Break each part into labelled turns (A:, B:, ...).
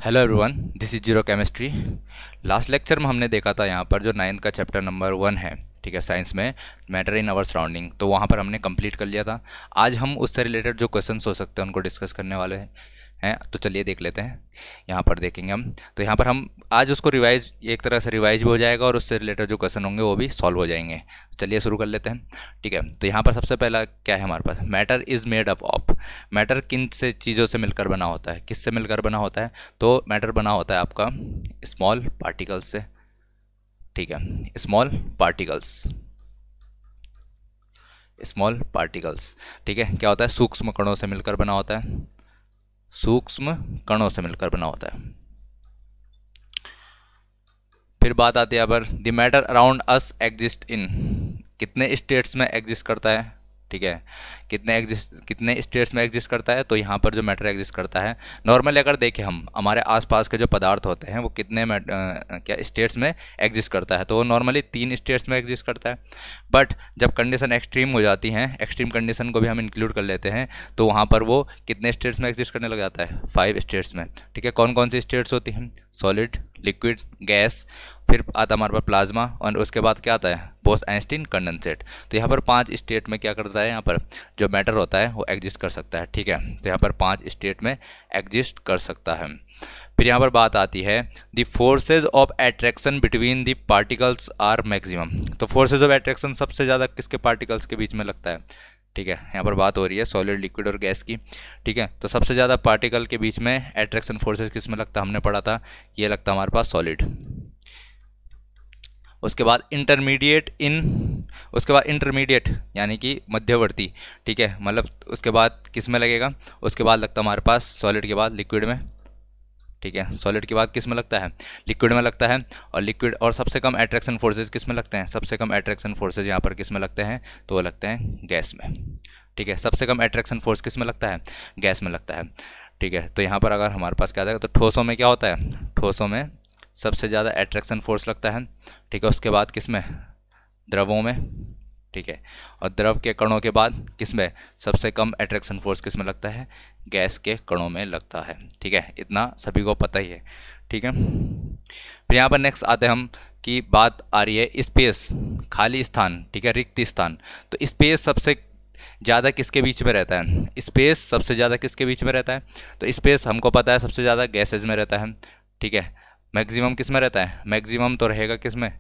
A: Hello everyone, this is zero chemistry. Last lecture में हमने देखा था यहाँ पर जो 9th का चैप्टर नंबर 1 है, ठीक है, साइंस में मैटर इन आवर सराउंडिंग, तो वहाँ पर हमने कंप्लीट कर लिया था। आज हम उससे रिलेटेड जो क्वेश्चंस हो सकते हैं उनको डिस्कस करने वाले हैं। तो चलिए देख लेते हैं। यहाँ पर देखेंगे हम, तो यहाँ पर हम आज उसको रिवाइज, एक तरह से रिवाइज भी हो जाएगा और उससे रिलेटेड जो क्वेश्चन होंगे वो भी सॉल्व हो जाएंगे। चलिए शुरू कर लेते हैं, ठीक है। तो यहाँ पर सबसे पहला क्या है हमारे पास, matter is made up of. Matter किन से चीज़ों से मिलकर बना होता है, किससे मिलकर बना होता है? तो मैटर बना होता है आपका स्मॉल पार्टिकल्स से, ठीक है, स्मॉल पार्टिकल्स, स्मॉल पार्टिकल्स, ठीक है। क्या होता है? सूक्ष्म कणों से मिलकर बना होता है, सूक्ष्म कणों से मिलकर बना होता है। फिर बात आती है यहाँ पर, the matter around us exist in, कितने स्टेट्स में एग्जिस्ट करता है, ठीक है, कितने स्टेट्स में एग्जिस्ट करता है? तो यहाँ पर जो मैटर एग्जिस्ट करता है, नॉर्मली अगर देखें हम हमारे आसपास के जो पदार्थ होते हैं वो कितने क्या स्टेट्स में एग्जिस्ट करता है? तो वो नॉर्मली 3 स्टेट्स में एग्जिस्ट करता है। बट जब कंडीशन एक्सट्रीम हो जाती हैं, एक्सट्रीम कंडीशन को भी हम इंक्लूड कर लेते हैं, तो वहाँ पर वो कितने स्टेट्स में एग्जिस्ट करने लग जाता है? 5 स्टेट्स में, ठीक है। कौन कौन सी स्टेट्स होती हैं? सॉलिड, लिक्विड, गैस, फिर आता हमारे पास प्लाज्मा, और उसके बाद क्या आता है? Bose-Einstein condensate. तो यहाँ पर 5 स्टेट में क्या करता है, यहाँ पर जो मैटर होता है वो एग्जिस्ट कर सकता है, ठीक है। तो यहाँ पर 5 स्टेट में एग्जिस्ट कर सकता है। फिर यहाँ पर बात आती है, the forces of attraction between the particles are maximum. तो फोर्सेज ऑफ एट्रैक्शन सबसे ज़्यादा किसके पार्टिकल्स के बीच में लगता है, ठीक है। यहाँ पर बात हो रही है सॉलिड, लिक्विड और गैस की, ठीक है। तो सबसे ज़्यादा पार्टिकल के बीच में एट्रैक्शन फोर्सेज किस में लगता है? हमने पढ़ा था, ये लगता है हमारे पास सॉलिड। उसके बाद इंटरमीडिएट यानी कि मध्यवर्ती, ठीक है, मतलब उसके बाद किस में लगेगा? उसके बाद लगता है हमारे पास सॉलिड के बाद लिक्विड में, ठीक है। सॉलिड के बाद किस में लगता है? लिक्विड में लगता है। और लिक्विड, और सबसे कम एट्रैक्शन फोर्सेज किस में लगते हैं? सबसे कम एट्रैक्शन फोर्सेज यहाँ पर किस में लगते हैं? तो वो लगते हैं गैस में, ठीक है। सबसे कम एट्रैक्शन फोर्स किस में लगता है? गैस में लगता है, ठीक है। तो यहाँ पर अगर हमारे पास क्या आ जाएगा, तो ठोसों में क्या होता है? ठोसों में सबसे ज़्यादा एट्रैक्शन फोर्स लगता है, ठीक है। उसके बाद किस में? द्रवों में, ठीक है। और द्रव के कणों के बाद किस में सबसे कम एट्रैक्शन फोर्स किस में लगता है? गैस के कणों में लगता है, ठीक है। इतना सभी को पता ही है, ठीक है। फिर यहाँ पर नेक्स्ट आते हैं हम, कि बात आ रही है स्पेस, खाली स्थान, ठीक है, रिक्त स्थान। तो स्पेस सबसे ज़्यादा किसके बीच में रहता है? स्पेस सबसे ज़्यादा किसके बीच में रहता है? तो स्पेस हमको पता है सबसे ज़्यादा गैसेज में रहता है, ठीक है। मैक्सिमम किस में रहता है? मैक्सिमम तो रहेगा किस में?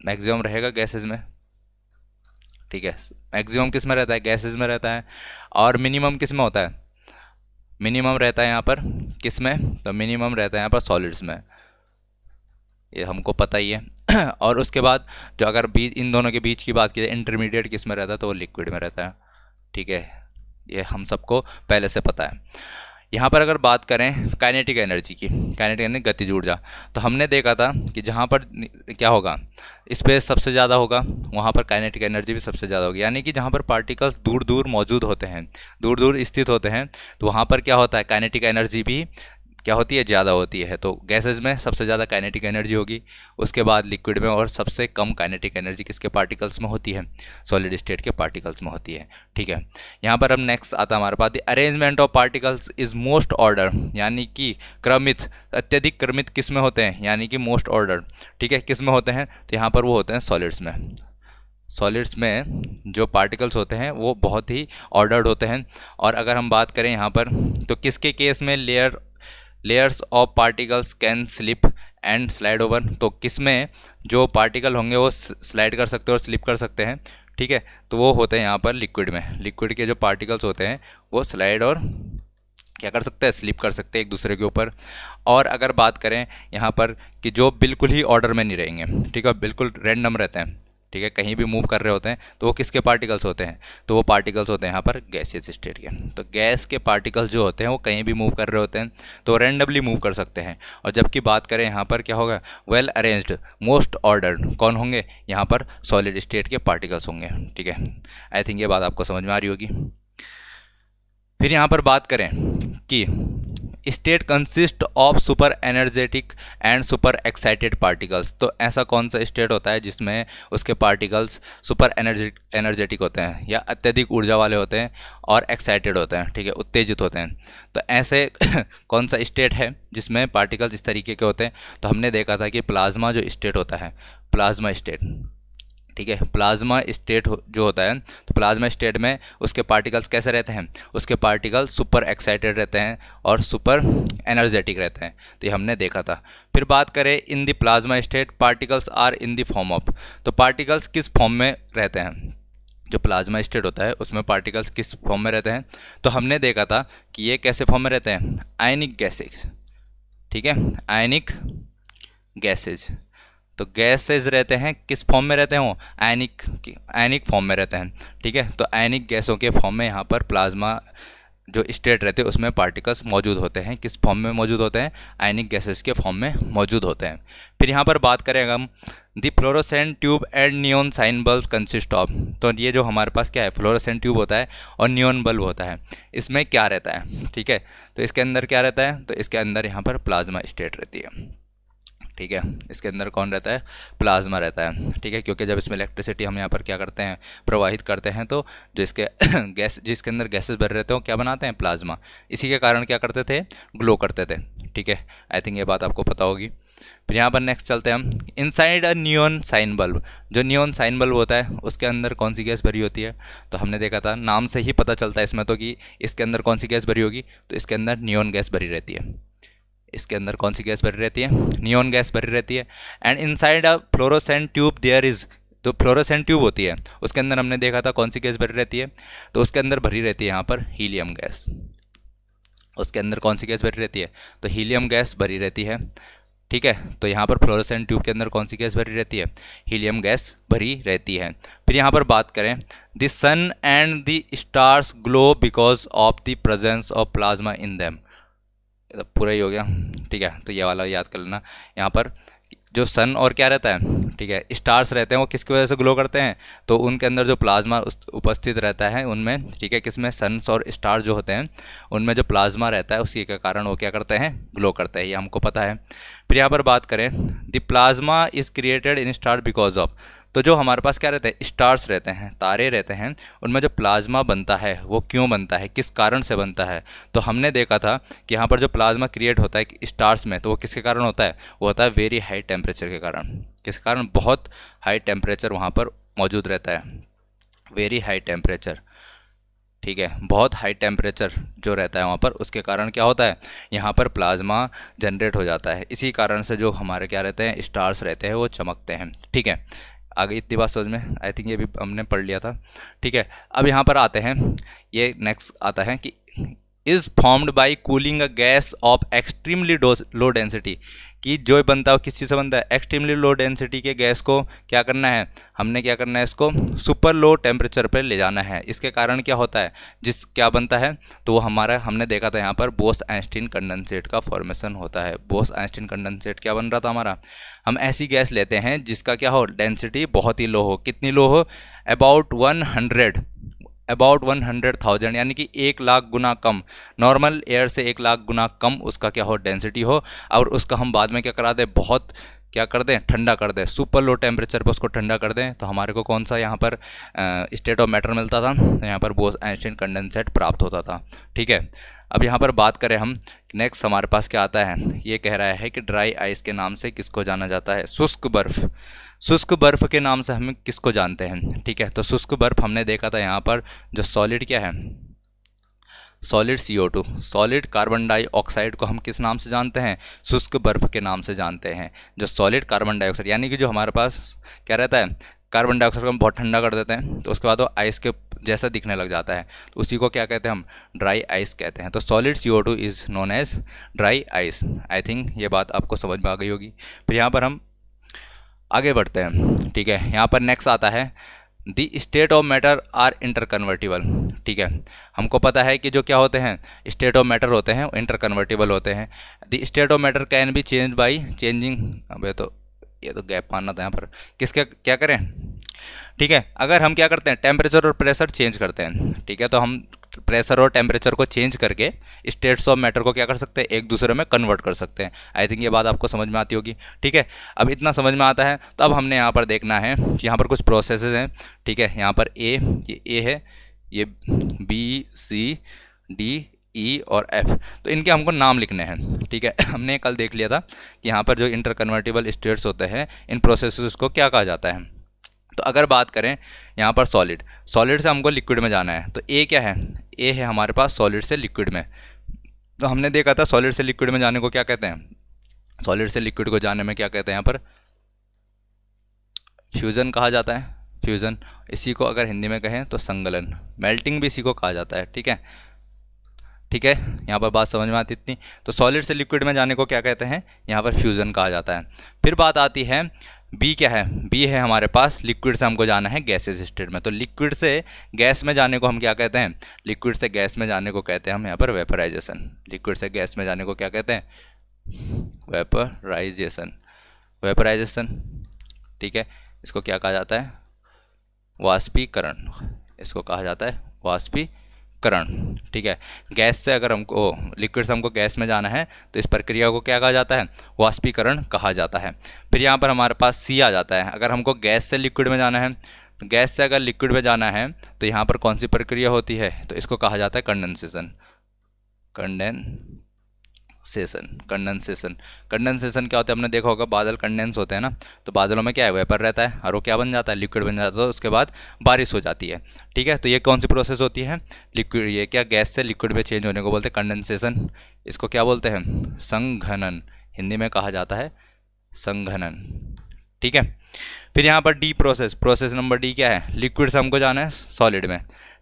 A: मैक्सिमम रहेगा गैसेज में, ठीक है। मैक्सिमम किस में रहता है? गैसेज में रहता है। और मिनिमम किस में होता है? मिनिमम रहता है यहाँ पर किस में? तो मिनिमम रहता है यहाँ पर सॉलिड्स में, ये हमको पता ही है। और उसके बाद जो अगर बीच, इन दोनों के बीच की बात की जाए, इंटरमीडिएट किस में रहता है? तो वो लिक्विड में रहता है, ठीक है। ये हम सबको पहले से पता है। यहाँ पर अगर बात करें काइनेटिक एनर्जी की, काइनेटिक एनर्जी गतिज ऊर्जा, तो हमने देखा था कि जहाँ पर क्या होगा, स्पेस सबसे ज़्यादा होगा, वहाँ पर काइनेटिक एनर्जी भी सबसे ज़्यादा होगी। यानी कि जहाँ पर पार्टिकल्स दूर दूर मौजूद होते हैं, दूर दूर स्थित होते हैं, तो वहाँ पर क्या होता है? काइनेटिक एनर्जी भी क्या होती है? ज़्यादा होती है। तो गैसेज में सबसे ज़्यादा काइनेटिक एनर्जी होगी, उसके बाद लिक्विड में, और सबसे कम काइनेटिक एनर्जी किसके पार्टिकल्स में होती है? सॉलिड स्टेट के पार्टिकल्स में होती है, ठीक है। यहाँ पर अब नेक्स्ट आता है हमारे पास, the arrangement of particles is most order, यानी कि क्रमित, अत्यधिक क्रमित किस में होते हैं? यानी कि मोस्ट ऑर्डर, ठीक है, किस में होते हैं? तो यहाँ पर वो होते हैं सॉलिड्स में। सॉलिड्स में जो पार्टिकल्स होते हैं वो बहुत ही ऑर्डर्ड होते हैं। और अगर हम बात करें यहाँ पर, तो किसके केस में layers of particles can slip and slide over, तो किस में जो पार्टिकल होंगे वो स्लाइड कर सकते हैं और स्लिप कर सकते हैं, ठीक है। तो वो होते हैं यहाँ पर लिक्विड में। लिक्विड के जो पार्टिकल्स होते हैं वो स्लाइड और क्या कर सकते हैं? स्लिप कर सकते हैं एक दूसरे के ऊपर। और अगर बात करें यहाँ पर कि जो बिल्कुल ही ऑर्डर में नहीं रहेंगे, ठीक है, बिल्कुल रैंडम रहते हैं, ठीक है, कहीं भी मूव कर रहे होते हैं, तो वो किसके पार्टिकल्स होते हैं? तो वो पार्टिकल्स होते हैं यहाँ पर गैसियस स्टेट के। तो गैस के पार्टिकल्स जो होते हैं वो कहीं भी मूव कर रहे होते हैं, तो रैंडमली मूव कर सकते हैं। और जबकि बात करें यहाँ पर क्या होगा? वेल अरेंज्ड, मोस्ट ऑर्डर्ड कौन होंगे? यहाँ पर सॉलिड स्टेट के पार्टिकल्स होंगे, ठीक है। आई थिंक ये बात आपको समझ में आ रही होगी। फिर यहाँ पर बात करें कि state consist of super energetic and super excited particles. तो ऐसा कौन सा स्टेट होता है जिसमें उसके पार्टिकल्स सुपर एनर्जेटिक होते हैं या अत्यधिक ऊर्जा वाले होते हैं और एक्साइटेड होते हैं, ठीक है, उत्तेजित होते हैं। तो ऐसे कौन सा स्टेट है जिसमें पार्टिकल्स इस तरीके के होते हैं? तो हमने देखा था कि प्लाज्मा जो स्टेट होता है, प्लाज्मा स्टेट, ठीक है, प्लाज्मा स्टेट जो होता है, तो प्लाज्मा स्टेट में उसके पार्टिकल्स कैसे रहते हैं? उसके पार्टिकल्स सुपर एक्साइटेड रहते हैं और सुपर एनर्जेटिक रहते हैं। तो ये हमने देखा था। फिर बात करें in the plasma state particles are in the form of, तो पार्टिकल्स किस फॉर्म में रहते हैं? जो प्लाज्मा स्टेट होता है उसमें पार्टिकल्स किस फॉर्म में रहते हैं? तो हमने देखा था कि ये कैसे फॉर्म में रहते हैं? आयनिक गैसेज, ठीक है, आयनिक गैसेज। तो गैसेज रहते हैं किस फॉर्म में रहते हैं? वो आयनिक फॉर्म में रहते हैं, ठीक है। तो आयनिक गैसों के फॉर्म में यहाँ पर प्लाज्मा जो स्टेट रहते हैं उसमें पार्टिकल्स मौजूद होते हैं। किस फॉर्म में मौजूद होते हैं? आयनिक गैसेस के फॉर्म में मौजूद होते हैं। फिर यहाँ पर बात करें हम the fluorescent tube and neon sign bulb consist of, तो ये जो हमारे पास क्या है, फ्लोरोसेंट ट्यूब होता है और नियॉन बल्ब होता है। इसमें क्या रहता है? ठीक है, तो इसके अंदर क्या रहता है? तो इसके अंदर यहाँ पर प्लाज्मा स्टेट रहती है, ठीक है। इसके अंदर कौन रहता है? प्लाज्मा रहता है, ठीक है, क्योंकि जब इसमें इलेक्ट्रिसिटी हम यहाँ पर क्या करते हैं, प्रवाहित करते हैं, तो जो इसके गैस जिसके अंदर गैसेस भरे रहते हैं वो क्या बनाते हैं? प्लाज्मा। इसी के कारण क्या करते थे? ग्लो करते थे, ठीक है। आई थिंक ये बात आपको पता होगी। फिर यहाँ पर नेक्स्ट चलते हैं हम, inside a neon sign bulb, जो नियॉन साइन बल्ब होता है उसके अंदर कौन सी गैस भरी होती है? तो हमने देखा था, नाम से ही पता चलता है इसमें तो कि इसके अंदर कौन सी गैस भरी होगी, तो इसके अंदर नियॉन गैस भरी रहती है। इसके अंदर कौन सी गैस भरी रहती है? नियॉन गैस भरी रहती है। And inside a fluorescent tube there is, तो फ्लोरोसेंट ट्यूब होती है उसके अंदर हमने देखा था कौन सी गैस भरी रहती है? तो उसके अंदर भरी रहती है यहाँ पर हीलियम गैस। उसके अंदर कौन सी गैस भरी रहती है? तो हीलियम गैस भरी रहती है, ठीक है। तो यहाँ पर फ्लोरोसेंट ट्यूब के अंदर कौन सी गैस भरी रहती है? हीलियम गैस भरी रहती है। फिर यहाँ पर बात करें, the sun and the stars glow because of the presence of plasma in them. तो पूरा ही हो गया, ठीक है। तो ये वाला याद कर लेना। यहाँ पर जो सन और क्या रहता है, ठीक है, स्टार्स रहते हैं, वो किसकी वजह से ग्लो करते हैं? तो उनके अंदर जो प्लाज्मा उपस्थित रहता है उनमें, ठीक है, किसमें? सन्स और स्टार जो होते हैं उनमें जो प्लाज्मा रहता है उसी के कारण वो क्या करते हैं? ग्लो करते हैं, ये हमको पता है। फिर यहाँ पर बात करें, the plasma is created in star because of, तो जो हमारे पास क्या रहते हैं? स्टार्स रहते हैं, तारे रहते हैं, उनमें जो प्लाज्मा बनता है वो क्यों बनता है, किस कारण से बनता है? तो हमने देखा था कि यहाँ पर जो प्लाज्मा क्रिएट होता है स्टार्स में, तो वो किसके कारण होता है? वो होता है वेरी हाई टेम्परेचर के कारण। किस कारण? बहुत हाई टेम्परेचर वहाँ पर मौजूद रहता है, वेरी हाई टेम्परेचर, ठीक है, बहुत हाई टेम्परेचर जो रहता है वहाँ पर, उसके कारण क्या होता है? यहाँ पर प्लाज्मा जनरेट हो जाता है। इसी कारण से जो हमारे क्या रहते हैं? स्टार्स रहते हैं वो चमकते हैं, ठीक है। आगे इतनी बात समझ में, आई थिंक ये भी हमने पढ़ लिया था, ठीक है। अब यहाँ पर आते हैं, ये नेक्स्ट आता है कि is formed by cooling a gas off extremely low density, कि जो बनता है किस चीज़ से बनता है? एक्सट्रीमली लो डेंसिटी के गैस को क्या करना है? हमने क्या करना है? इसको सुपर लो टेम्परेचर पर ले जाना है। इसके कारण क्या होता है? क्या बनता है? तो वो हमारा हमने देखा था यहाँ पर बोस-आइंस्टीन कंडेंसेट का फॉर्मेशन होता है। बोस-आइंस्टीन कंडेंसेट क्या बन रहा था हमारा? हम ऐसी गैस लेते हैं जिसका क्या हो? डेंसिटी बहुत ही लो हो। कितनी लो हो? अबाउट 100,000, यानी कि 1,00,000 गुना कम, नॉर्मल एयर से 1,00,000 गुना कम उसका क्या हो? डेंसिटी हो। और उसका हम बाद में क्या करा दें? बहुत क्या कर दें? ठंडा कर दें, सुपर लो टेम्परेचर पर उसको ठंडा कर दें। तो हमारे को कौन सा यहाँ पर स्टेट ऑफ मैटर मिलता था? तो यहाँ पर बोस-आइंस्टीन कंडेंसेट प्राप्त होता था, ठीक है। अब यहाँ पर बात करें हम, नेक्स्ट हमारे पास क्या आता है? ये कह रहा है कि ड्राई आइस के नाम से किसको जाना जाता है? शुष्क बर्फ़। शुष्क बर्फ़ के नाम से हम किसको जानते हैं? ठीक है, तो शुष्क बर्फ़ हमने देखा था यहाँ पर जो सॉलिड क्या है? Solid CO2, solid carbon dioxide को हम किस नाम से जानते हैं? शुष्क बर्फ़ के नाम से जानते हैं। जो सॉलिड कार्बन डाइऑक्साइड, यानी कि जो हमारे पास क्या रहता है? कार्बन डाइऑक्साइड को हम बहुत ठंडा कर देते हैं, तो उसके बाद वो आइस के जैसा दिखने लग जाता है, तो उसी को क्या कहते हैं? हम ड्राई आइस कहते हैं। तो solid CO2 is known as dry ice. I think ये बात आपको समझ में आ गई होगी। फिर यहाँ पर हम आगे बढ़ते हैं, ठीक है। यहाँ पर नेक्स्ट आता है, the state of matter are interconvertible, ठीक है। हमको पता है कि जो क्या होते हैं? स्टेट ऑफ मैटर होते हैं इंटरकन्वर्टिबल होते हैं। The state of matter can be change by changing, अबे तो ये तो गैप मानना था यहाँ पर, किसके क्या करें? ठीक है, अगर हम क्या करते हैं? टेम्परेचर और प्रेशर चेंज करते हैं, ठीक है। तो हम प्रेशर और टेम्परेचर को चेंज करके स्टेट्स ऑफ मैटर को क्या कर सकते हैं, एक दूसरे में कन्वर्ट कर सकते हैं। आई थिंक ये बात आपको समझ में आती होगी। ठीक है, अब इतना समझ में आता है तो अब हमने यहाँ पर देखना है कि यहाँ पर कुछ प्रोसेसेस हैं। ठीक है, यहाँ पर ये ए है, ये बी सी डी ई और एफ, तो इनके हमको नाम लिखने हैं। ठीक है, हमने कल देख लिया था कि यहाँ पर जो इंटरकन्वर्टिबल स्टेट्स होते हैं इन प्रोसेसेस को क्या कहा जाता है। तो अगर बात करें यहाँ पर सॉलिड से हमको लिक्विड में जाना है, तो ए क्या है, ए है हमारे पास सॉलिड से लिक्विड में। तो हमने देखा था सॉलिड से लिक्विड में जाने को क्या कहते हैं, सॉलिड से लिक्विड को जाने में क्या कहते हैं, यहाँ पर फ्यूज़न कहा जाता है, फ्यूज़न। इसी को अगर हिंदी में कहें तो संगलन, मेल्टिंग भी इसी को कहा जाता है। ठीक है, ठीक है, यहाँ पर बात समझ में आती इतनी। तो सॉलिड से लिक्विड में जाने को क्या कहते हैं, यहाँ पर फ्यूज़न कहा जाता है। फिर बात आती है बी क्या है, बी है हमारे पास लिक्विड से हमको जाना है गैसेस स्टेट में। तो लिक्विड से गैस में जाने को हम क्या कहते हैं, लिक्विड से गैस में जाने को कहते हैं हम यहाँ पर वेपराइजेशन। लिक्विड से गैस में जाने को क्या कहते हैं, वेपराइजेशन, वेपराइजेशन। ठीक है, इसको क्या कहा जाता है, वाष्पीकरण, इसको कहा जाता है वाष्पीकरण। ठीक है, गैस से अगर हमको लिक्विड से हमको गैस में जाना है तो इस प्रक्रिया को क्या कहा जाता है, वाष्पीकरण कहा जाता है। फिर यहाँ पर हमारे पास सी आ जाता है, अगर हमको गैस से लिक्विड में जाना है, तो गैस से अगर लिक्विड में जाना है तो यहाँ पर कौन सी प्रक्रिया होती है, तो इसको कहा जाता है कंडेंसेशन। कंडेंसेशन क्या होता है, हमने देखा होगा बादल कंडेंस होते हैं ना, तो बादलों में क्या है, वेपर रहता है और वो क्या बन जाता है, लिक्विड बन जाता है, तो उसके बाद बारिश हो जाती है। ठीक है, तो ये कौन सी प्रोसेस होती है, लिक्विड, ये क्या गैस से लिक्विड में चेंज होने को बोलते हैं कंडेंसेशन। इसको क्या बोलते हैं, संघनन, हिंदी में कहा जाता है संघनन। ठीक है, फिर यहाँ पर डी प्रोसेस नंबर डी क्या है, लिक्विड से हमको जाना है सॉलिड में,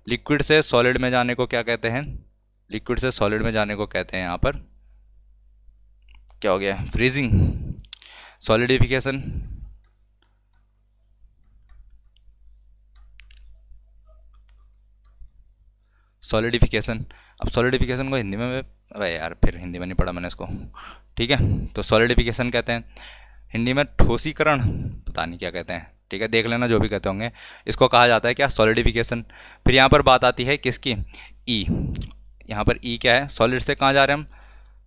A: लिक्विड से सॉलिड में जाने को क्या कहते हैं, लिक्विड से सॉलिड में जाने को कहते हैं यहाँ पर क्या हो गया, फ्रीजिंग, सॉलिडिफिकेशन, सॉलिडिफिकेशन। अब सॉलिडिफिकेशन को हिंदी में, अरे यार फिर हिंदी में नहीं पढ़ा मैंने इसको। ठीक है, तो सॉलिडिफिकेशन कहते हैं हिंदी में ठोसीकरण, पता नहीं क्या कहते हैं। ठीक है, देख लेना जो भी कहते होंगे, इसको कहा जाता है क्या, सॉलिडिफिकेशन। फिर यहाँ पर बात आती है किसकी, ई। यहाँ पर ई क्या है, सॉलिड से कहाँ जा रहे हैं हम,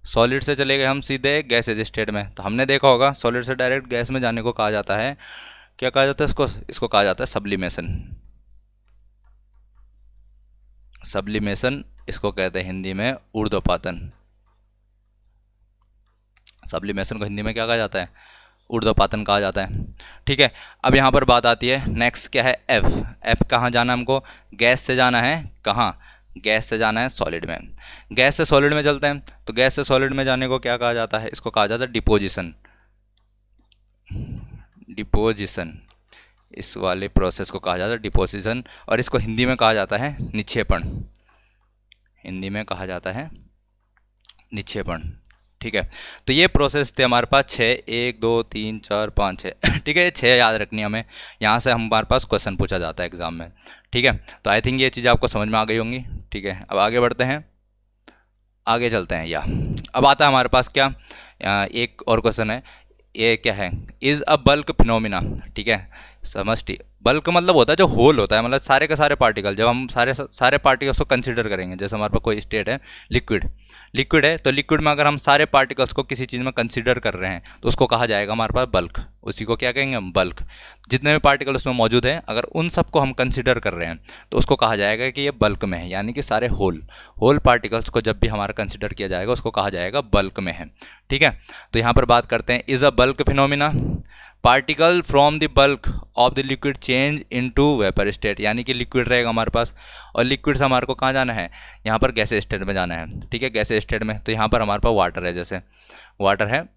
A: सॉलिड से चले गए हम सीधे गैसेज स्टेट में। तो हमने देखा होगा सॉलिड से डायरेक्ट गैस में जाने को कहा जाता है, क्या कहा जाता है इसको कहा जाता है सब्लिमेशन। सब्लिमेशन इसको कहते हैं हिंदी में ऊर्ध्वपातन। सब्लिमेशन को हिंदी में क्या कहा जाता है, ऊर्ध्वपातन कहा जाता है। ठीक है, अब यहाँ पर बात आती है नेक्स्ट क्या है, एफ कहाँ जाना है हमको, गैस से जाना है, कहाँ, गैस से जाना है सॉलिड में। गैस से सॉलिड में चलते हैं, तो गैस से सॉलिड में जाने को क्या कहा जाता है, इसको कहा जाता है डिपोजिशन। डिपोजिशन, इस वाले प्रोसेस को कहा जाता है डिपोजिशन, और इसको हिंदी में कहा जाता है निक्षेपण, हिंदी में कहा जाता है निक्षेपण। ठीक है, तो ये प्रोसेस थे हमारे पास 6, 1 2 3 4 5 6। ठीक है, ये 6 याद रखनी हमें, यहाँ से हमारे पास क्वेश्चन पूछा जाता है एग्जाम में। ठीक है, तो आई थिंक ये चीज़ आपको समझ में आ गई होंगी। ठीक है, अब आगे बढ़ते हैं, आगे चलते हैं। अब आता है हमारे पास क्या, एक और क्वेश्चन है, ये क्या है, इज़ अ बल्क फिनोमिना। ठीक है, समष्टि, बल्क मतलब होता है जो होल होता है, मतलब सारे के सारे पार्टिकल, जब हम सारे पार्टिकल्स को कंसीडर करेंगे, जैसे हमारे पास कोई स्टेट है लिक्विड है, तो लिक्विड में अगर हम सारे पार्टिकल्स को किसी चीज़ में कंसीडर कर रहे हैं तो उसको कहा जाएगा हमारे पास बल्क। उसी को क्या कहेंगे हम, बल्क। जितने भी पार्टिकल उसमें मौजूद हैं अगर उन सबको हम कंसीडर कर रहे हैं तो उसको कहा जाएगा कि ये बल्क में है, यानी कि सारे होल पार्टिकल्स को जब भी हमारा कंसीडर किया जाएगा उसको कहा जाएगा बल्क में है। ठीक है, तो यहाँ पर बात करते हैं, is a bulk phenomena, particle from the bulk of the liquid change into vapour state, यानी कि लिक्विड रहेगा हमारे पास और लिक्विड से हमारे को कहाँ जाना है, यहाँ पर गैस स्टेट में जाना है। ठीक है, गैस स्टेट में, तो यहाँ पर हमारे पास वाटर है, जैसे वाटर है,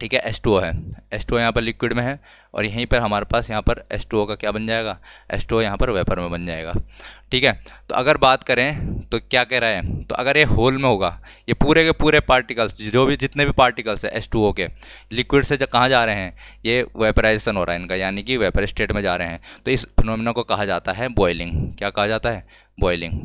A: ठीक है, H2O है, H2O यहाँ पर लिक्विड में है और यहीं पर हमारे पास यहाँ पर H2O का क्या बन जाएगा, H2O यहाँ पर वेपर में बन जाएगा। ठीक है, तो अगर बात करें तो क्या कह रहा है, तो अगर ये होल में होगा, ये पूरे के पूरे पार्टिकल्स, जो भी जितने भी पार्टिकल्स है H2O के, लिक्विड से कहाँ जा रहे हैं, ये वेपराइजेशन हो रहा है इनका, यानी कि वेपर स्टेट में जा रहे हैं, तो इस फिनोमिना को कहा जाता है बॉइलिंग। क्या कहा जाता है, बॉइलिंग।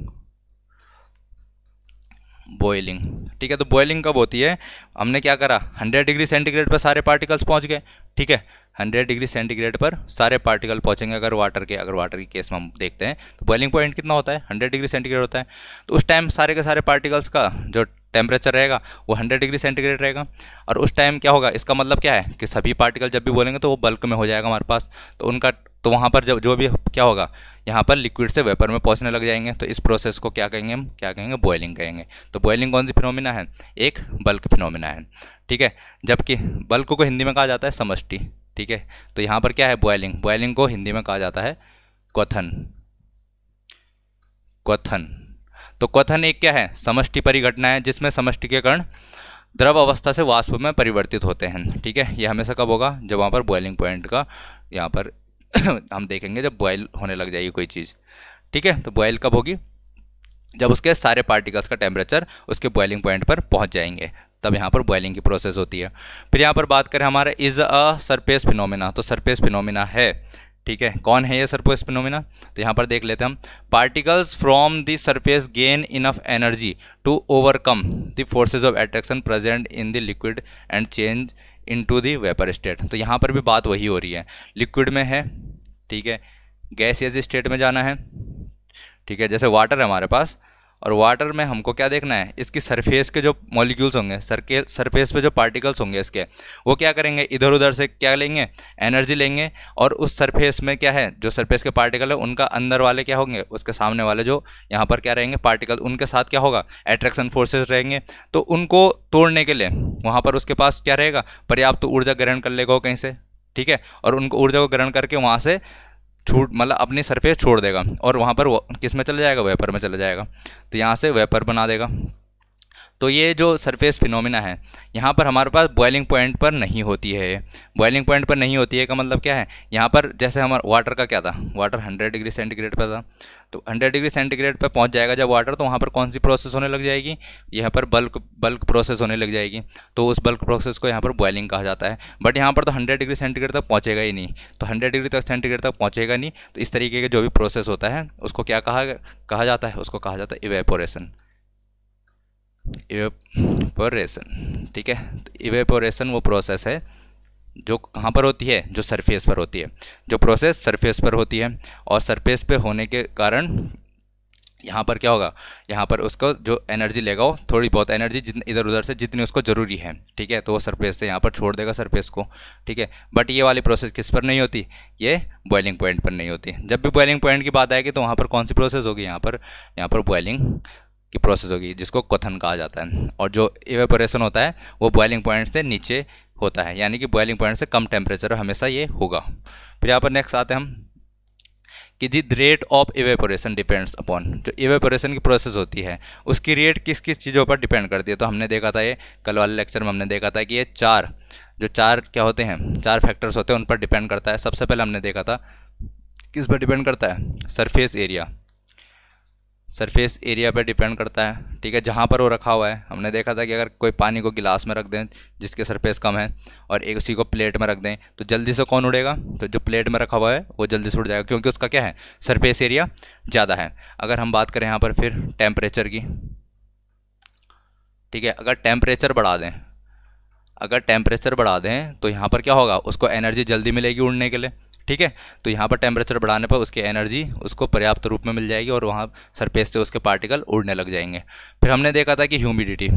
A: बॉइलिंग। ठीक है, तो बॉइलिंग कब होती है? हमने क्या करा, 100 डिग्री सेंटीग्रेड पर सारे पार्टिकल्स पहुंच गए। ठीक है, 100 डिग्री सेंटीग्रेड पर सारे पार्टिकल पहुंचेंगे अगर वाटर के केस में हम देखते हैं तो बॉइलिंग पॉइंट कितना होता है, 100 डिग्री सेंटीग्रेड होता है। तो उस टाइम सारे के सारे पार्टिकल्स का जो टेम्परेचर रहेगा वो 100 डिग्री सेंटीग्रेड रहेगा। और उस टाइम क्या होगा, इसका मतलब क्या है कि सभी पार्टिकल जब भी बोलेंगे तो वो बल्क में हो जाएगा हमारे पास। तो उनका तो वहाँ पर जब जो भी क्या होगा, यहाँ पर लिक्विड से वेपर में पहुँचने लग जाएंगे। तो इस प्रोसेस को क्या कहेंगे, हम क्या कहेंगे, बॉइलिंग कहेंगे। तो बॉइलिंग कौन सी फिनोमिना है, एक बल्क फिनोमिना है। ठीक है, जबकि बल्क को हिंदी में कहा जाता है समष्टि। ठीक है, तो यहाँ पर क्या है, बॉइलिंग। बॉइलिंग को हिंदी में कहा जाता है क्वथन। क्वथन, तो क्वथन एक क्या है, समष्टि परिघटना है जिसमें समष्टि के कण द्रव अवस्था से वाष्प में परिवर्तित होते हैं। ठीक है, ये हमेशा कब होगा, जब वहाँ पर बॉइलिंग पॉइंट का यहाँ पर हम देखेंगे जब बॉयल होने लग जाएगी कोई चीज़। ठीक है, तो बॉयल कब होगी, जब उसके सारे पार्टिकल्स का टेम्परेचर उसके बॉइलिंग पॉइंट पर पहुंच जाएंगे, तब यहाँ पर बॉइलिंग की प्रोसेस होती है। फिर यहाँ पर बात करें हमारे इज़ अ सरफेस फिनोमिना, तो सरफेस फिनोमिना है। ठीक है, कौन है ये सरफेस फिनोमिना, तो यहाँ पर देख लेते हैं हम। Particles from the surface gain enough energy to overcome the forces of attraction present in the liquid and change into the vapour state. तो यहाँ पर भी बात वही हो रही है, लिक्विड में है, ठीक है, गैसियस स्टेट में जाना है। ठीक है, जैसे वाटर है हमारे पास, और वाटर में हमको क्या देखना है, इसकी सरफेस के जो मॉलिक्यूल्स होंगे, सरफेस पे जो पार्टिकल्स होंगे इसके, वो क्या करेंगे, इधर उधर से क्या लेंगे, एनर्जी लेंगे। और उस सरफेस में क्या है, जो सरफेस के पार्टिकल है उनका अंदर वाले क्या होंगे, उसके सामने वाले जो यहाँ पर क्या रहेंगे पार्टिकल, उनके साथ क्या होगा, अट्रैक्शन फोर्सेस रहेंगे। तो उनको तोड़ने के लिए वहाँ पर उसके पास क्या रहेगा, पर्याप्त तो ऊर्जा ग्रहण कर लेगा कहीं से। ठीक है, और उनको ऊर्जा को ग्रहण करके वहाँ से छूट मतलब अपनी सरफेस छोड़ देगा, और वहाँ पर किस में चला जाएगा, वेपर में चला जाएगा। तो यहाँ से वेपर बना देगा। तो ये जो सरफेस फिनोमिना है यहाँ पर हमारे पास बॉइलिंग पॉइंट पर नहीं होती है। बॉइलिंग पॉइंट पर नहीं होती है का मतलब क्या है, यहाँ पर जैसे हमारा वाटर का क्या था, वाटर 100 डिग्री सेंटीग्रेड पर था, तो 100 डिग्री सेंटीग्रेड पर पहुँच जाएगा जब वाटर, तो वहाँ पर कौन सी प्रोसेस होने लग जाएगी, यहाँ पर बल्क प्रोसेस होने लग जाएगी। तो उस बल्क प्रोसेस को यहाँ पर बॉइलिंग कहा जाता है। बट यहाँ पर तो 100 डिग्री सेंटीग्रेड तक पहुँचेगा ही नहीं, तो 100 डिग्री तक सेंटीग्रेड तक पहुँचेगा नहीं। तो इस तरीके के जो भी प्रोसेस होता है उसको क्या कहा जाता है, उसको कहा जाता है इवेपोरेशन। इवेपोरेशन, ठीक है, तो इवेपोरेशन वो प्रोसेस है जो कहाँ पर होती है, जो सरफेस पर होती है, जो प्रोसेस सरफेस पर होती है। और सरफेस पे होने के कारण यहाँ पर क्या होगा, यहाँ पर उसको जो एनर्जी लेगा वो थोड़ी बहुत एनर्जी जितनी इधर उधर से जितनी उसको ज़रूरी है, ठीक है, तो वो सरफेस से यहाँ पर छोड़ देगा सरफेस को। ठीक है, बट ये वाली प्रोसेस किस पर नहीं होती, ये बॉइलिंग पॉइंट पर नहीं होती। जब भी बॉइलिंग पॉइंट की बात आएगी तो वहाँ पर कौन सी प्रोसेस होगी, यहाँ पर बॉइलिंग की प्रोसेस होगी, जिसको क्वथन कहा जाता है। और जो इवेपोरेशन होता है वो बॉइलिंग पॉइंट से नीचे होता है, यानी कि बॉइलिंग पॉइंट से कम टेम्परेचर हमेशा ये होगा। फिर यहाँ पर नेक्स्ट आते हैं हम कि the rate of evaporation depends upon, जो इवेपोरेशन की प्रोसेस होती है उसकी रेट किस किस चीज़ों पर डिपेंड करती है। तो हमने देखा था, ये कल वाले लेक्चर में हमने देखा था कि ये चार क्या होते हैं, चार फैक्टर्स होते हैं, उन पर डिपेंड करता है। सबसे पहले हमने देखा था किस पर डिपेंड करता है, सरफेस एरिया, सरफेस एरिया पे डिपेंड करता है। ठीक है, जहाँ पर वो रखा हुआ है, हमने देखा था कि अगर कोई पानी को गिलास में रख दें जिसके सरफेस कम है और एक उसी को प्लेट में रख दें तो जल्दी से कौन उड़ेगा, तो जो प्लेट में रखा हुआ है वो जल्दी से उड़ जाएगा, क्योंकि उसका क्या है, सरफेस एरिया ज़्यादा है। अगर हम बात करें यहाँ पर फिर टेम्परेचर की, ठीक है, अगर टेम्परेचर बढ़ा दें तो यहाँ पर क्या होगा, उसको एनर्जी जल्दी मिलेगी उड़ने के लिए। ठीक है, तो यहाँ पर टेम्परेचर बढ़ाने पर उसकी एनर्जी उसको पर्याप्त रूप में मिल जाएगी और वहाँ सरफेस से उसके पार्टिकल उड़ने लग जाएंगे। फिर हमने देखा था कि ह्यूमिडिटी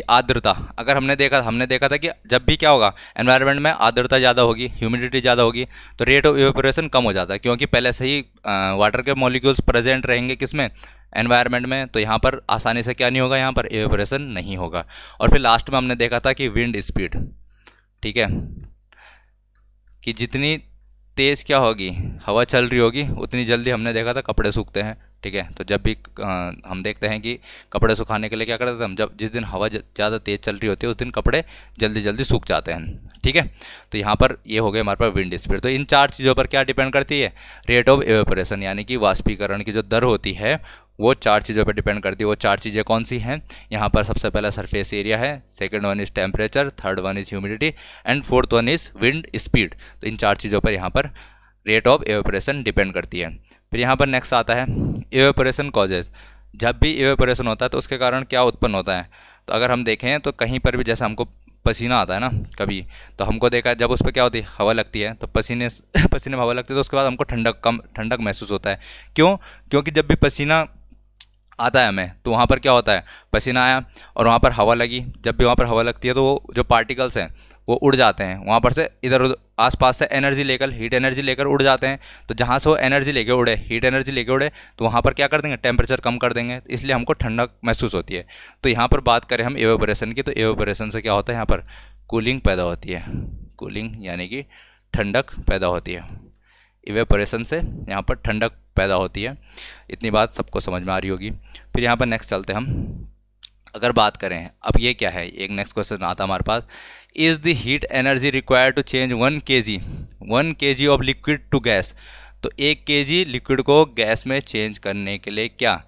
A: आर्द्रता, अगर हमने देखा था कि जब भी क्या होगा, एनवायरनमेंट में आर्द्रता ज़्यादा होगी, ह्यूमिडिटी ज़्यादा होगी, तो रेट ऑफ इवेपोरेशन कम हो जाता है, क्योंकि पहले से ही वाटर के मॉलिक्यूल्स प्रेजेंट रहेंगे किसमें, एनवायरनमेंट में, तो यहाँ पर आसानी से क्या नहीं होगा, यहाँ पर इवेपोरेशन नहीं होगा। और फिर लास्ट में हमने देखा था कि विंड स्पीड, ठीक है, कि जितनी तेज़ क्या होगी, हवा चल रही होगी, उतनी जल्दी हमने देखा था कपड़े सूखते हैं। ठीक है, तो जब भी हम देखते हैं कि कपड़े सुखाने के लिए क्या करते हैं हम, जब जिस दिन हवा ज़्यादा तेज़ चल रही होती है उस दिन कपड़े जल्दी जल्दी सूख जाते हैं। ठीक है, तो यहाँ पर ये हो गया हमारे पास विंड स्पीड। तो इन चार चीज़ों पर क्या डिपेंड करती है, रेट ऑफ इवेपोरेशन, यानी कि वाष्पीकरण की जो दर होती है वो चार चीज़ों पर डिपेंड करती है। वो चार चीज़ें कौन सी हैं, यहाँ पर सबसे पहला सरफेस एरिया है, second one is temperature, third one is humidity and fourth one is wind speed. तो इन चार चीज़ों पर यहाँ पर रेट ऑफ एवेपोरेशन डिपेंड करती है। फिर यहाँ पर नेक्स्ट आता है एवेपोरेशन कॉजेज। जब भी एवेपोरेशन होता है तो उसके कारण क्या उत्पन्न होता है। तो अगर हम देखें तो कहीं पर भी जैसे हमको पसीना आता है ना कभी, तो हमको देखा जब उस पर क्या होती है, हवा लगती है, तो पसीने में हवा लगती है तो उसके बाद हमको ठंडक महसूस होता है। क्यों? क्योंकि जब भी पसीना आता है हमें तो वहाँ पर क्या होता है, पसीना आया और वहाँ पर हवा लगी, जब भी वहाँ पर हवा लगती है तो वो जो पार्टिकल्स हैं वो उड़ जाते हैं वहाँ पर से, इधर उधर आसपास से एनर्जी लेकर, हीट एनर्जी लेकर उड़ जाते हैं। तो जहाँ से वो एनर्जी लेके उड़े, हीट एनर्जी लेके उड़े, तो वहाँ पर क्या कर देंगे, टेम्परेचर कम कर देंगे, तो इसलिए हमको ठंडक महसूस होती है। तो यहाँ पर बात करें हम एवेपोरेशन की, तो एवेपोरेशन से क्या होता है, यहाँ पर कूलिंग पैदा होती है। कूलिंग यानी कि ठंडक पैदा होती है। इवेपोरेशन से यहाँ पर ठंडक पैदा होती है। इतनी बात सबको समझ में आ रही होगी। फिर यहाँ पर नेक्स्ट चलते हैं हम। अगर बात करें अब ये क्या है, एक नेक्स्ट क्वेश्चन आता हमारे पास, is the heat energy required to change 1 kg of liquid to gas. तो 1 kg लिक्विड को गैस में चेंज करने के लिए क्या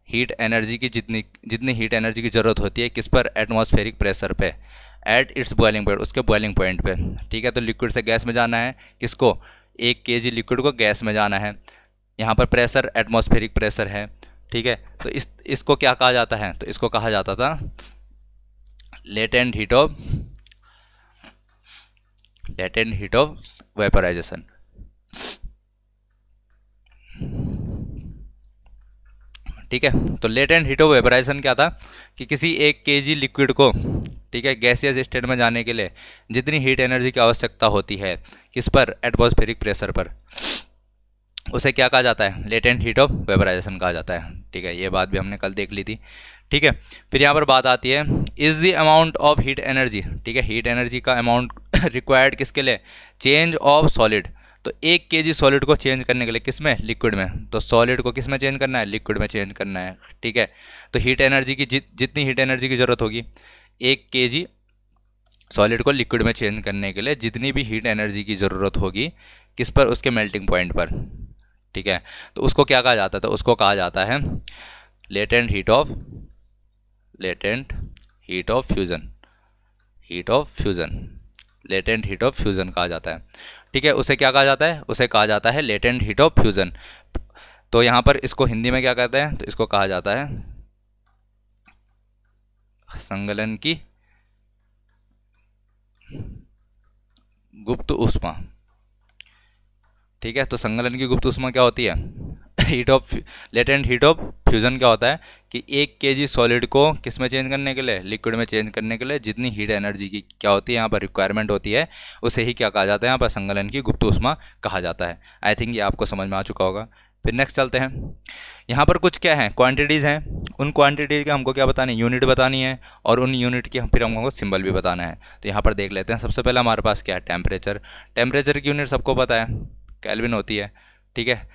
A: हीट एनर्जी की जितनी हीट एनर्जी की ज़रूरत होती है, किस पर, एटमॉस्फेरिक प्रेशर पे, एट इट्स बॉइलिंग पॉइंट, उसके बॉइलिंग पॉइंट पे। ठीक है, तो लिक्विड से गैस में जाना है, किसको, 1 kg लिक्विड को गैस में जाना है। यहाँ पर प्रेशर एटमॉस्फेरिक प्रेशर है। ठीक है, तो इसको क्या कहा जाता है, तो इसको कहा जाता था लेटेंट हीट ऑफ वेपराइजेशन। ठीक है, तो लेटेंट हीट ऑफ वेपराइजेशन क्या था कि किसी 1 kg लिक्विड को, ठीक है, गैसियस स्टेट में जाने के लिए जितनी हीट एनर्जी की आवश्यकता होती है, किस पर, एटमॉस्फेरिक प्रेशर पर, उसे क्या कहा जाता है, लेटेंट हीट ऑफ वेपराइजेशन कहा जाता है। ठीक है, ये बात भी हमने कल देख ली थी। ठीक है, फिर यहाँ पर बात आती है is the amount of heat energy. ठीक है, हीट एनर्जी का अमाउंट रिक्वायर्ड किसके लिए, चेंज ऑफ सॉलिड। तो 1 kg सॉलिड को चेंज करने के लिए किस में, लिक्विड में। तो सॉलिड को किस में चेंज करना है, लिक्विड में चेंज करना है। ठीक है, तो हीट एनर्जी की जितनी हीट एनर्जी की ज़रूरत होगी 1 kg सॉलिड को लिक्विड में चेंज करने के लिए, जितनी भी हीट एनर्जी की ज़रूरत होगी किस पर, उसके मेल्टिंग पॉइंट पर। ठीक है, तो उसको क्या कहा जाता है, तो उसको कहा जाता है latent heat of fusion. Latent heat of fusion कहा जाता है। ठीक है, उसे क्या कहा जाता है, उसे कहा जाता है लेटेंट हीट ऑफ फ्यूज़न। तो यहाँ पर इसको हिंदी में क्या कहते हैं, तो इसको कहा जाता है संगलन की गुप्त ऊष्मा। ठीक है, तो संगलन की गुप्त ऊष्मा क्या होती है, लेटेंट हीट ऑफ फ्यूज़न क्या होता है कि 1 kg सॉलिड को किस में चेंज करने के लिए, लिक्विड में चेंज करने के लिए जितनी हीट एनर्जी की क्या होती है यहाँ पर रिक्वायरमेंट होती है, उसे ही क्या कहा जाता है, यहाँ पर संगलन की गुप्त ऊष्मा कहा जाता है। आई थिंक ये आपको समझ में आ चुका होगा। फिर नेक्स्ट चलते हैं। यहाँ पर कुछ क्या है, क्वांटिटीज़ हैं। उन क्वांटिटीज़ का हमको क्या बतानी, यूनिट बतानी है, और उन यूनिट की फिर हमको सिंबल भी बताना है। तो यहाँ पर देख लेते हैं। सबसे पहले हमारे पास क्या है, टेम्परेचर। टेम्परेचर की यूनिट सबको पता है, केल्विन होती है। ठीक है,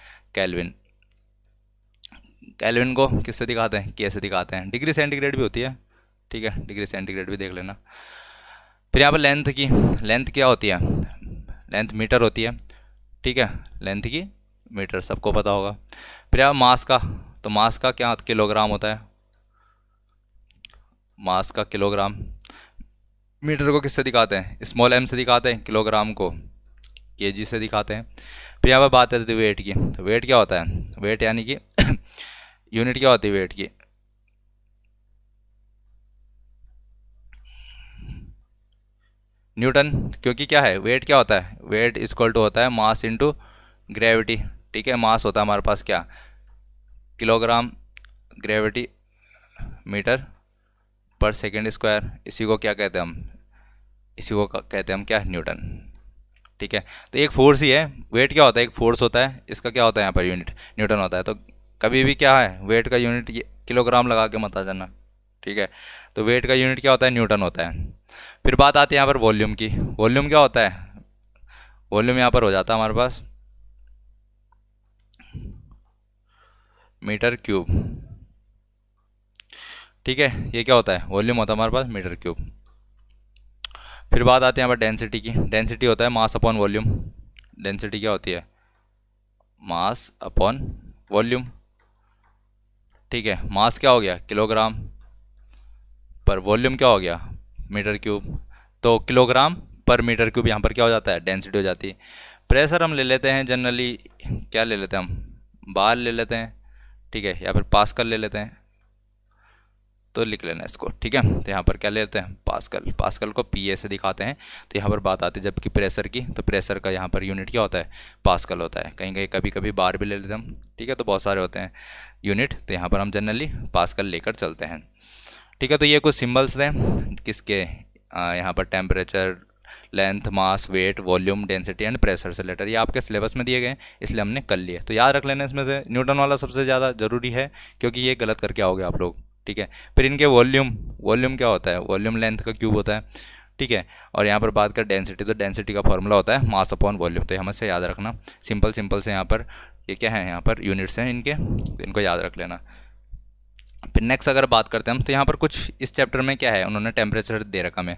A: केल्विन को किससे दिखाते हैं, के से दिखाते हैं। डिग्री सेंटीग्रेड भी होती है। ठीक है, डिग्री सेंटीग्रेड भी देख लेना। फिर यहाँ पर लेंथ क्या होती है, लेंथ मीटर होती है। ठीक है, लेंथ की मीटर सबको पता होगा। फिर यहाँ मास का, तो मास का क्या किलोग्राम होता है, मास का किलोग्राम। मीटर को किससे दिखाते हैं, स्मॉल m से दिखाते हैं, किलोग्राम को kg से दिखाते हैं। फिर यहाँ पर बात है वेट की। तो वेट क्या होता है, वेट यानी कि यूनिट क्या होती है वेट की, न्यूटन। क्योंकि क्या है, वेट क्या होता है, वेट इक्वल टू होता है मास इनटू ग्रेविटी। ठीक है, मास होता है हमारे पास क्या, किलोग्राम, ग्रेविटी मीटर पर सेकेंड स्क्वायर। इसी को क्या कहते हैं हम, इसी को कहते हैं हम क्या, न्यूटन। ठीक है, तो एक फोर्स ही है, वेट क्या होता है, एक फोर्स होता है, इसका क्या होता है यहाँ पर यूनिट न्यूटन होता है। तो कभी भी क्या है, वेट का यूनिट किलोग्राम लगा के मत आ जाना। ठीक है, तो वेट का यूनिट क्या होता है, न्यूटन होता है। फिर बात आती है यहाँ पर वॉल्यूम की। वॉल्यूम क्या होता है, वॉल्यूम यहाँ पर हो जाता है हमारे पास मीटर क्यूब। ठीक है, ये क्या होता है, वॉल्यूम होता है हमारे पास मीटर क्यूब। फिर बात आती है यहाँ पर डेंसिटी की। डेंसिटी होता है मास अपॉन वॉल्यूम। डेंसिटी क्या होती है, मास अपॉन वॉल्यूम। ठीक है, मास क्या हो गया, किलोग्राम, पर वॉल्यूम क्या हो गया, मीटर क्यूब। तो किलोग्राम पर मीटर क्यूब यहाँ पर क्या हो जाता है, डेंसिटी हो जाती है। प्रेशर हम ले लेते हैं जनरली, क्या ले लेते हैं हम, बार ले लेते हैं, ठीक है, या फिर पास्कल ले लेते हैं, तो लिख लेना इसको, ठीक है। तो यहाँ पर क्या लेते हैं, पास्कल, पास्कल को पीए से दिखाते हैं। तो यहाँ पर बात आती है जबकि प्रेशर की, तो प्रेशर का यहाँ पर यूनिट क्या होता है, पास्कल होता है। कहीं कहीं कभी कभी बार भी ले लेते हैं हम, ठीक है, तो बहुत सारे होते हैं यूनिट, तो यहाँ पर हम जनरली पास्कल लेकर चलते हैं, ठीक है। तो ये कुछ सिम्बल्स हैं किसके, यहाँ पर temperature, length, mass, weight, volume, density and pressure से रिलेटेड, ये आपके सिलेबस में दिए गए हैं, इसलिए हमने कर लिए। तो याद रख लेना इसमें से न्यूटन वाला सबसे ज़्यादा ज़रूरी है, क्योंकि ये गलत करके आओगे आप लोग, ठीक है। फिर इनके वॉल्यूम, वॉल्यूम क्या होता है, वॉल्यूम लेंथ का क्यूब होता है, ठीक है। और यहाँ पर बात कर डेंसिटी, तो डेंसिटी का फॉर्मूला होता है मास अपॉन वॉल्यूम। तो हमें से याद रखना, सिंपल सिंपल से यहाँ पर ये क्या है, यहाँ पर यूनिट्स हैं इनके, तो इनको याद रख लेना। फिर नेक्स्ट अगर बात करते हैं हम, तो यहाँ पर कुछ इस चैप्टर में क्या है, उन्होंने टेम्परेचर दे रखा है,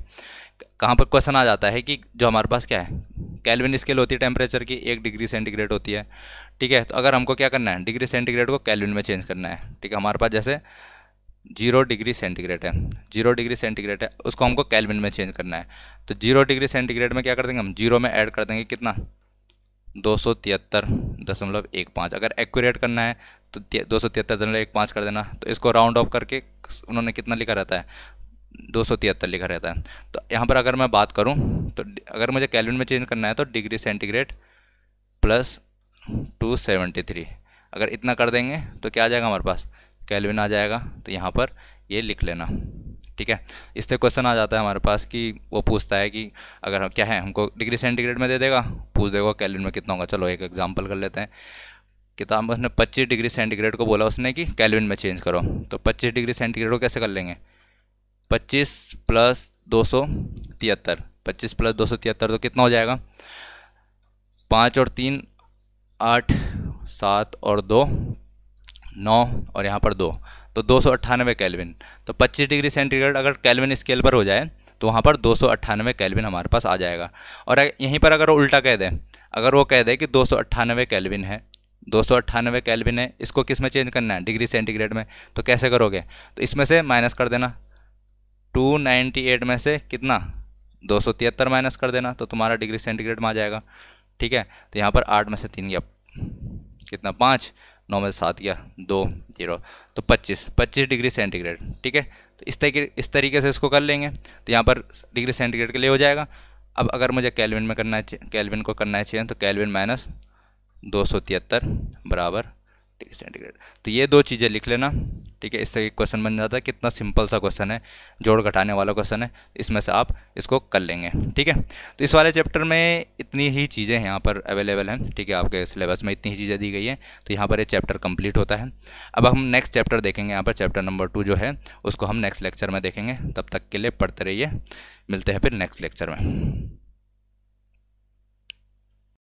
A: कहाँ पर क्वेश्चन आ जाता है कि जो हमारे पास क्या है, केल्विन स्केल होती है टेम्परेचर की, 1 डिग्री सेंटीग्रेड होती है, ठीक है। तो अगर हमको क्या करना है, डिग्री सेंटीग्रेड को केल्विन में चेंज करना है, ठीक है। हमारे पास जैसे 0 डिग्री सेंटीग्रेड है, 0 डिग्री सेंटीग्रेड है, उसको हमको केल्विन में चेंज करना है। तो 0 डिग्री सेंटीग्रेड में क्या कर देंगे हम, 0 में ऐड कर देंगे कितना, 273.15। अगर एक्यूरेट करना है तो 273.15 कर देना। तो इसको राउंड ऑफ करके उन्होंने कितना लिखा रहता है, 273 लिखा रहता है। तो यहाँ पर अगर मैं बात करूँ, तो अगर मुझे केल्विन में चेंज करना है तो डिग्री सेंटीग्रेड प्लस 273, अगर इतना कर देंगे तो क्या आ जाएगा हमारे पास, केल्विन आ जाएगा। तो यहाँ पर ये लिख लेना, ठीक है। इससे क्वेश्चन आ जाता है हमारे पास कि वो पूछता है कि अगर हम क्या है, हमको डिग्री सेंटीग्रेड में दे देगा, पूछ देगा केल्विन में कितना होगा। चलो एक एग्जांपल कर लेते हैं। किताब में उसने 25 डिग्री सेंटीग्रेड को बोला उसने कि केल्विन में चेंज करो, तो 25 डिग्री सेंटीग्रेड को कैसे कर लेंगे, 25 प्लस 273, 25 प्लस 273 तो कितना हो जाएगा, 5 और 3 8, 7 और 2 9, और यहाँ पर 2, तो 298 केल्विन। तो 25 डिग्री सेंटीग्रेड अगर केल्विन स्केल पर हो जाए तो वहाँ पर 298 केल्विन हमारे पास आ जाएगा। और यहीं पर अगर वो उल्टा कह दे, अगर वो कह दे कि 298 केल्विन है, 298 केल्विन है, इसको किस में चेंज करना है, डिग्री सेंटीग्रेड में, तो कैसे करोगे, तो इसमें से माइनस कर देना, 298 में से कितना, 273 माइनस कर देना, तो तुम्हारा डिग्री सेंटीग्रेड में आ जाएगा, ठीक है। तो यहाँ पर 8 में से 3 गया कितना, 5, 9 में से 7 गया 2, 0, तो 25 डिग्री सेंटीग्रेड, ठीक है। तो इस तरीके से इसको कर लेंगे। तो यहाँ पर डिग्री सेंटीग्रेड के लिए हो जाएगा। अब अगर मुझे केल्विन में करना है, केल्विन को करना है चेंज, तो केल्विन माइनस 273 बराबर डिग्री सेंटीग्रेड। तो ये दो चीज़ें लिख लेना, ठीक है। इससे एक क्वेश्चन बन जाता है, कितना सिंपल सा क्वेश्चन है, जोड़ घटाने वाला क्वेश्चन है, इसमें से आप इसको कर लेंगे, ठीक है। तो इस वाले चैप्टर में इतनी ही चीज़ें यहाँ पर अवेलेबल हैं, ठीक है। आपके सिलेबस में इतनी ही चीज़ें दी गई हैं, तो यहाँ पर ये चैप्टर कंप्लीट होता है। अब हम नेक्स्ट चैप्टर देखेंगे, यहाँ पर चैप्टर नंबर 2 जो है उसको हम नेक्स्ट लेक्चर में देखेंगे। तब तक के लिए पढ़ते रहिए, मिलते हैं फिर नेक्स्ट लेक्चर में।